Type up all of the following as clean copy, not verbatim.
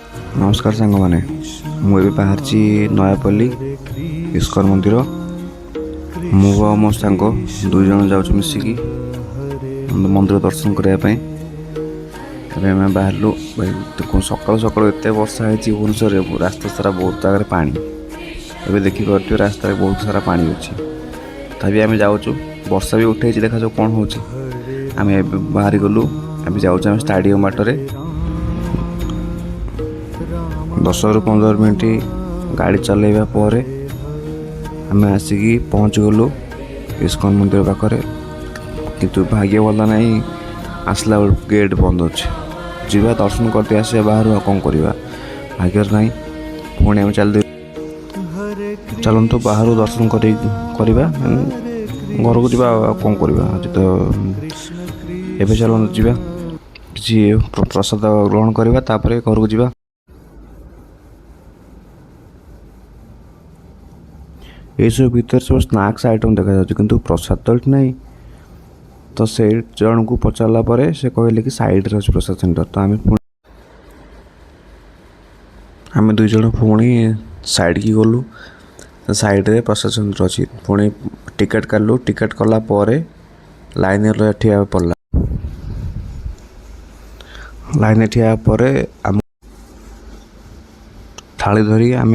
नमस्कार सांग मैंने मुझे बाहर नयापल्ली इस्कन मंदिर मु मो सांग दुई जन जाऊँ मिसिकी मंदिर दर्शन करने आम बाहरलु देखो सकाल सकाल एत वर्षा है भुवनेश्वर रास्ता सारा बहुत जगह पानी एवं देखिए रास्ता बहुत सारा पानी अच्छी तभी आम जाऊँ वर्षा भी उठे देखा जाऊ कौन हो बाहरी गलु जाऊँ स्टाडियम बाटरे 10 ରୁ 15 मिनट गाड़ी चलैबा पर आम आसिकी पहुँच गलु इस्कन मंदिर पाखे किंतु भाग्य भल नहीं आसला गेट बंद अच्छे जीवा दर्शन करते आसा बाहर कौन करवा भाग्य नहीं पुणी आम चलतु बाहर दर्शन करवा घर को जावा कौन करवा तो एवं चलतु जावा किसी प्रसाद ग्रहण करवा तापर घर को जावा। ये सब भीतर सब स्नैक्स आइटम देखा जाए किंतु प्रसाद तो नहीं तो से जन को पचारा पर से कहले कि साइड रे प्रसाद सेंटर तो आम दुई जन पुणी साइड की गलु साइड रे प्रसाद सेंटर अच्छी पुणी टिकेट काटलु टिकेट कला लाइन ठिया पड़ला लाइन ठिया पर आम थाली धरी आम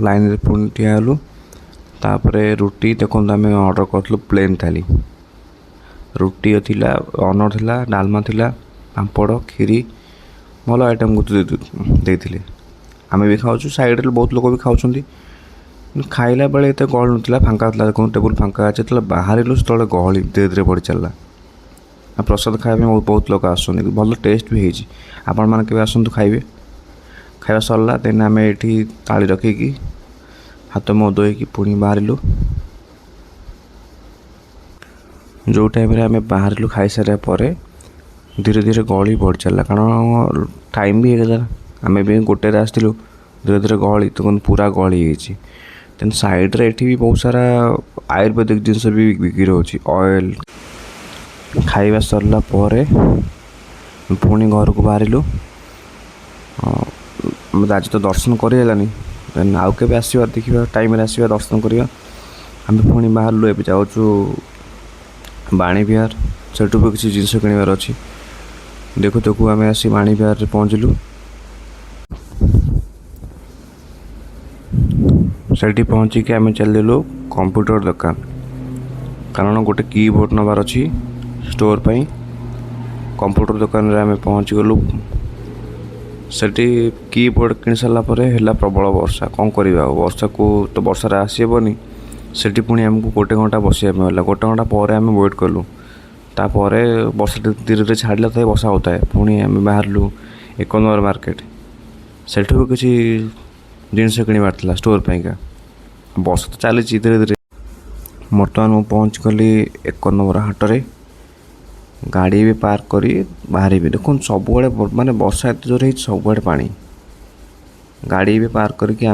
लाइन पुणी ठिया हेलु तापरे रुटी देखो आम ऑर्डर करूँ प्लेन थाली रुटी थिला अन्न थिला डालमा थिला पापड़ खीरी भल आइटम को देते आम भी खाऊँ साइड बहुत लोग भी खाऊँ खाइला बेले एत गहल ना फांका था देखो टेबुल फांका अच्छे जो बाहर से गहली धीरे धीरे बढ़ी चलला प्रसाद खाया बहुत लोग आसुँच भल टेस्ट भी होती आपण मैंने आसतु खाइबे खाଇବା सरला देन आम ये ताली रखिकी हाथ मुँह धोईकी पुणी बाहरलु जो टाइम आम बाहरलु खाई सारा पर धीरे धीरे गहली बढ़ी चलला कारण टाइम भी होगा आम भी गोटे आसलु धीरे धीरे गहली तो पूरा गहली होती देन साइड रे भी बहुत सारा आयुर्वेदिक जिनस भी बिक्री रोचे ऑयल खाଇବା सरला पर पुणी घर को बाहरलु आज तो दर्शन करगलानी देन आउ के आसवा देखा टाइम आसवा दर्शन करवा आम पुणी बाहरलु ए जाऊँ बाणी विहार सेठू भी किसी जिनस किणवार अच्छी देखु देखु आम आसी बाणी विहार पहुँचलु सेठी पहुँचिकी आम चलू कंप्यूटर दुकान कारण गोटे कीबोर्ड नबार अच्छी स्टोर पाई कंप्यूटर दुकान रे आम पहुँच गलु सेठी कीबोर्ड किଣି सारा पर है प्रबल वर्षा कौन करवा वर्षा को तो वर्षा आसबनी सेठी पुणी आमको गोटे घंटा बसिया गोटे घंटा पर आम वेट कलु तापर वर्षा धीरे धीरे छाड़ला था वर्षा होता है पुणी आम बाहरलु 1 नंबर मार्केट सेठू भी किसी जिनस किणवार स्टोर पाइका वर्षा तो चली धीरे धीरे बर्तमान मुझे पहुँच गली 1 नंबर हाटरे गाड़ी भी पार्क करी बाहर भी देखो सब माने वर्षा एत जोर सबुआड़े पानी गाड़ी भी पार्क करके